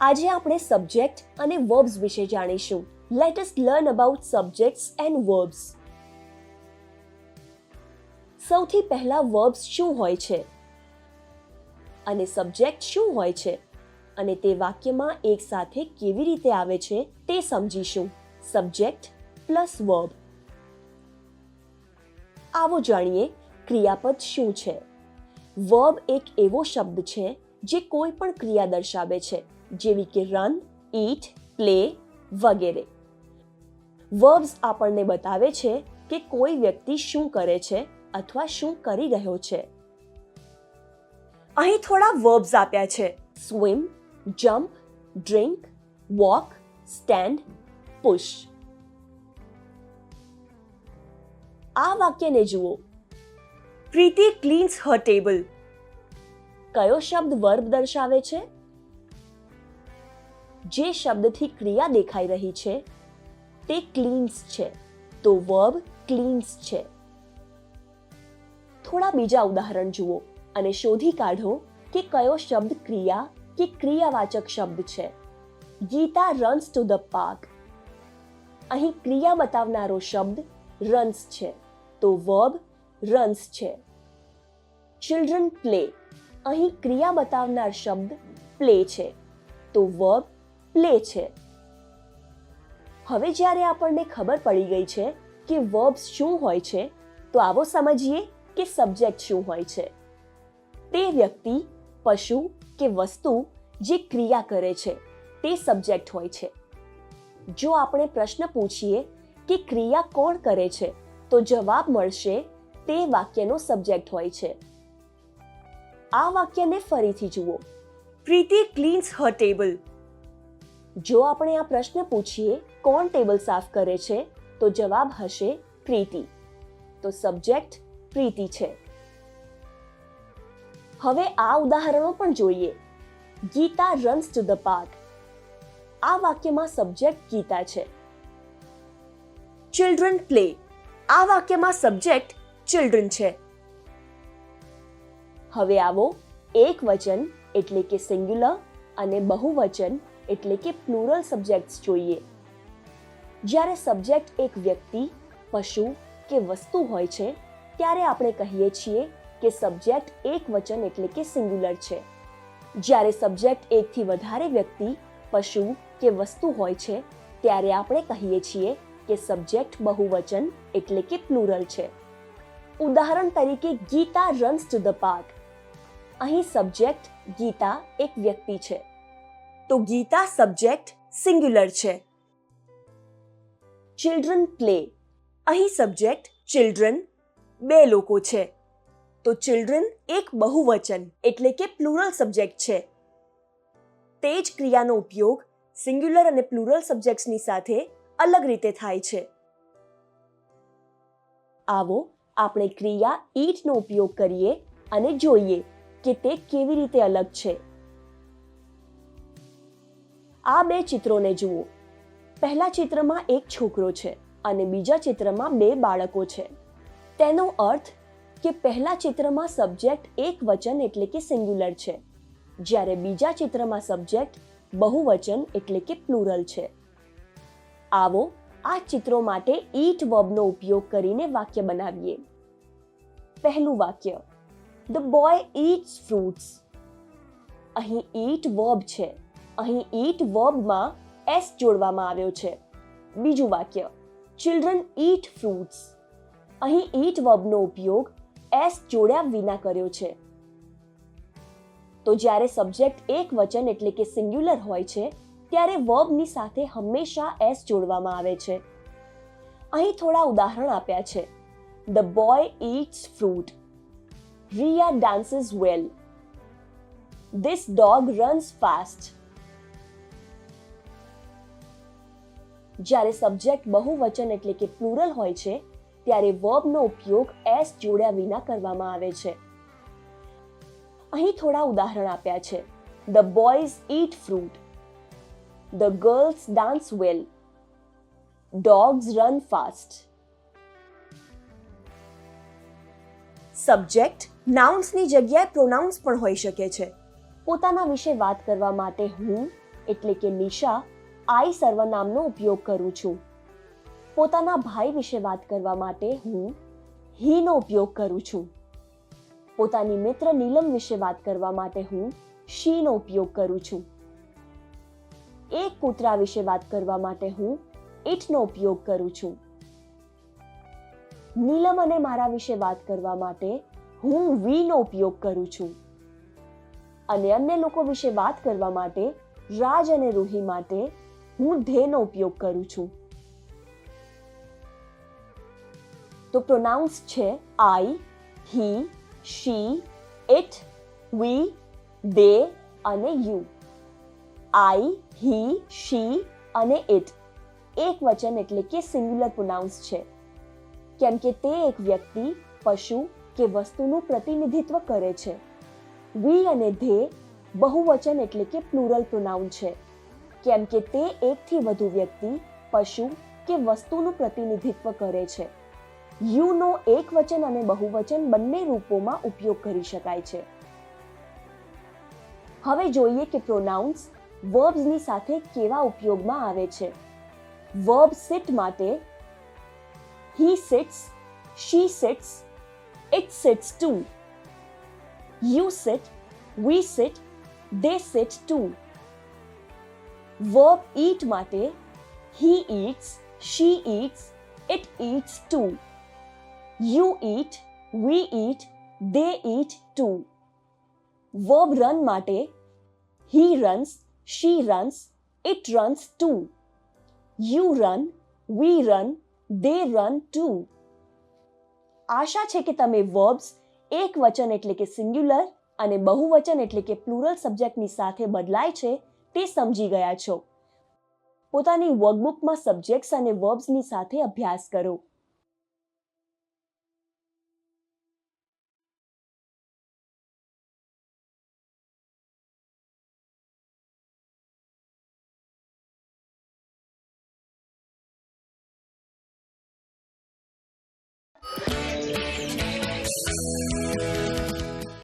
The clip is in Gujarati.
આજે આપણે સબ્જેક્ટ અને વર્બ્સ વિશે જાણીશું. Let us learn about subjects and verbs. સૌથી પહેલા વર્બ્સ શું હોય છે અને સબ્જેક્ટ શું હોય છે અને તે વાક્યમાં એક સાથે કેવી રીતે આવે છે તે સમજીશું. Subject plus verb. આવો જાણીએ ક્રિયાપદ શું છે. વર્બ એક એવો શબ્દ છે જે કોઈ પણ ક્રિયા દર્શાવે છે, જેવી કે રન, ઈટ, પ્લે વગેરે. વર્બ્સ આપણને બતાવે છે કે કોઈ વ્યક્તિ શું કરે છે અથવા શું કરી રહ્યો છે. અહીં થોડા વર્બ્સ આપ્યા છે: swim, jump, drink, walk, stand, push. આ વાક્યને જુઓ. પ્રીતિ ક્લીન્સ હર ટેબલ. કયો શબ્દ વર્બ દર્શાવે છે? જે શબ્દથી ક્રિયા દેખાઈ રહી છે તે ક્લીન્સ છે, તો વર્બ ક્લીન્સ છે. થોડા બીજા ઉદાહરણ જુઓ અને શોધી કાઢો કે કયો શબ્દ ક્રિયા કે ક્રિયાવાચક શબ્દ છે. Geeta runs to the park. અહીં ક્રિયા બતાવનારો શબ્દ રન્સ છે, તો વર્બ રન્સ છે. Children play. અહીં ક્રિયા બતાવનાર શબ્દ પ્લે છે, તો વર્બ પ્લે છે. હવે જ્યારે આપણને ખબર પડી ગઈ છે કે વર્બ્સ શું હોય છે, તો આવો સમજીએ કે સબ્જેક્ટ શું હોય છે. તે વ્યક્તિ, પશુ કે વસ્તુ જે ક્રિયા કરે છે તે સબ્જેક્ટ હોય છે. જો આપણે પ્રશ્ન પૂછીએ કે ક્રિયા કોણ કરે છે, તો જવાબ મળશે તે વાક્યનો સબ્જેક્ટ હોય છે. આ વાક્યને ફરીથી જુઓ. પ્રીતિ ક્લીન્સ હર ટેબલ. જો આપણે આ પ્રશ્ન પૂછીએ કોણ ટેબલ સાફ કરે છે, તો જવાબ હશે પ્રીતિ, તો સબ્જેક્ટ પ્રીતિ છે. હવે આ ઉદાહરણો પણ જોઈએ. Geeta runs to the park. આ વાક્યમાં સબ્જેક્ટ ગીતા છે. Children play. આ વાક્યમાં સબ્જેક્ટ ચિલ્ડ્રન છે. હવે આવો એકવચન એટલે કે સિંગ્યુલર અને બહુવચન એટલે કે પ્લુરલ સબ્જેક્ટ્સ જોઈએ. જ્યારે સબ્જેક્ટ એક વ્યક્તિ, પશુ કે વસ્તુ હોય છે, ત્યારે આપણે કહીએ છીએ કે સબ્જેક્ટ એકવચન એટલે કે સિંગ્યુલર છે. જ્યારે સબ્જેક્ટ એકથી વધારે વ્યક્તિ, પશુ કે વસ્તુ હોય છે, ત્યારે આપણે કહીએ છીએ કે સબ્જેક્ટ બહુવચન એટલે કે પ્લુરલ છે. ઉદાહરણ તરીકે Geeta runs to the park. અહીં સબ્જેક્ટ ગીતા એક વ્યક્તિ છે, તો ગીતા સબ્જેક્ટ સિંગ્યુલર છે. Children play. અહીં સબ્જેક્ટ ચિલ્ડ્રન બે લોકો છે, તો ચિલ્ડ્રન એક બહુવચન એટલે કે પ્લુરલ સબ્જેક્ટ છે. તે જ ક્રિયાનો ઉપયોગ સિંગ્યુલર અને પ્લુરલ સબ્જેક્ટ્સની સાથે અલગ રીતે થાય છે. આવો આપણે ક્રિયા ઈટનો ઉપયોગ કરીએ અને જોઈએ કે તે કેવી રીતે અલગ છે. આ બે ચિત્રોને જુઓ. પહેલા ચિત્રમાં એક છોકરો છે અને બીજા ચિત્રમાં બે બાળકો છે. તેનો અર્થ કે પહેલા ચિત્રમાં સબ્જેક્ટ એક વચન એટલે કે સિંગ્યુલર છે, જ્યારે બીજા ચિત્રમાં સબ્જેક્ટ બહુવચન એટલે કે પ્લુરલ છે. આવો આ ચિત્રો માટે ઈટ વર્બનો ઉપયોગ કરીને વાક્ય બનાવીએ. પહેલું વાક્ય. The boy eats fruits. અહીં eat verb છે. અહીં eat વર્બમાં s જોડવામાં આવ્યો છે. બીજું વાક્ય. Children eat fruits. અહીં eat વર્બનો ઉપયોગ s જોડ્યા વિના કર્યો છે. તો જ્યારે સબ્જેક્ટ એક વચન એટલે કે સિંગ્યુલર હોય છે, ત્યારે વર્બની સાથે હંમેશા s જોડવામાં આવે છે. અહીં થોડા ઉદાહરણ આપ્યા છે. The boy eats fruit. Riya dances well. This dog runs fast. જ્યારે સબ્જેક્ટ બહુવચન એટલે કે પ્લુરલ હોય છે, ત્યારે વર્બનો ઉપયોગ s જોડ્યા વિના કરવામાં આવે છે. અહીં થોડા ઉદાહરણ આપ્યા છે. The boys eat fruit. The girls dance well. Dogs run fast. Subject નાઉન્સની જગ્યાએ પ્રોનાઉન્સ પણ હોઈ શકે છે. પોતાના વિશે વાત કરવા માટે હું, એટલે કે નિશા આઈ સર્વનામનો ઉપયોગ કરું છું. પોતાના ભાઈ વિશે વાત કરવા માટે હું હી નો ઉપયોગ કરું છું. પોતાની મિત્ર નીલમ વિશે વાત કરવા માટે હું શી નો ઉપયોગ કરું છું. એક કૂતરા વિશે વાત કરવા માટે હું ઇટ નો ઉપયોગ કરું છું. નીલમ અને મારા વિશે વાત કરવા માટે હું વી નો ઉપયોગ કરું છું. અને અન્ય લોકો વિશે વાત કરવા માટે રાજ અને રૂહી માટે હું ધે નો ઉપયોગ કરું છું. તો પ્રોનાઉન્સ છે આઈ, હી, શી, ઇટ, વી, દે અને યુ. આઈ, હી, શી અને ઇટ એક વચન એટલે કે સિંગ્યુલર પ્રોનાઉન્સ છે, કેમ કે તે એક વ્યક્તિ, પશુ કે વસ્તુનું પ્રતિનિધિત્વ કરે છે. વી અને ધે બહુવચન એટલે કે પ્લુરલ પ્રોનાઉન છે, કેમ કે તે એકથી વધુ વ્યક્તિ, પશુ કે વસ્તુનું પ્રતિનિધિત્વ કરે છે. યુ નો એકવચન અને બહુવચન બંને રૂપોમાં ઉપયોગ કરી શકાય છે. હવે જોઈએ કે પ્રોનાઉન્સ વર્બ્સની સાથે કેવા ઉપયોગમાં આવે છે. વર્બ સિટ માટે he sits, she sits, it sits too. You sit, we sit, they sit too. Verb eat માટે he eats, she eats, it eats too. You eat, we eat, they eat too. Verb run માટે he runs, she runs, it runs too. You run, we run, they run too. આશા છે કે તમે વર્બ્સ એક વચન એટલે કે સિંગ્યુલર અને બહુવચન એટલે કે પ્લુરલ સબ્જેક્ટની સાથે બદલાય છે તે સમજી ગયા છો. પોતાની વર્કબુકમાં સબ્જેક્ટ્સ અને વર્બ્સની સાથે અભ્યાસ કરો.